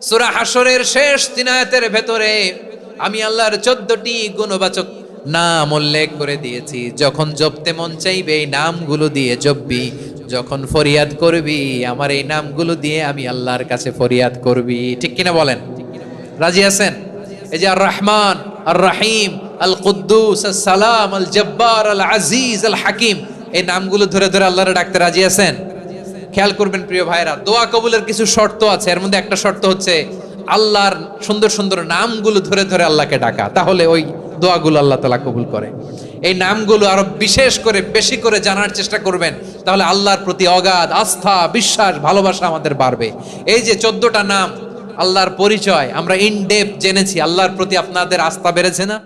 সূরা হাশরের শেষ 3 আয়াতের ভেতরে আমি আল্লাহর 14টি গুণবাচক নাম উল্লেখ করে দিয়েছি। যখন জপতে মন চাইবে এই নামগুলো দিয়ে জপবি, যখন ফরিয়াদ করবি আমার এই নামগুলো দিয়ে আমি আল্লাহর কাছে ফরিয়াদ করবি। ঠিক কিনা বলেন? রাজি আছেন? এই যে আর রহমান, আর রহিম, আল কুদ্দুস, আস সালাম, আল জব্বার, আল আজিজ, আল হাকিম, এই নামগুলো ধরে ধরে আল্লাহরে ডাকতে রাজি আছেন? খেয়াল করবেন প্রিয় ভাইরা, দোয়া কবুলের কিছু শর্ত আছে। এর মধ্যে একটা শর্ত হচ্ছে আল্লাহর সুন্দর সুন্দর নামগুলো ধরে ধরে আল্লাহকে ডাকা, তাহলে ওই দোয়াগুলো আল্লাহ তাআলা কবুল করে। এই নামগুলো আরো বিশেষ করে বেশি করে জানার চেষ্টা করবেন, তাহলে আল্লাহর প্রতি অগাধ আস্থা, বিশ্বাস, ভালোবাসা আমাদের বাড়বে। এই যে 14টা নাম, আল্লাহর পরিচয় আমরা ইন ডেপথ জেনেছি, আল্লাহর প্রতি আপনাদের আস্থা বেড়েছে না?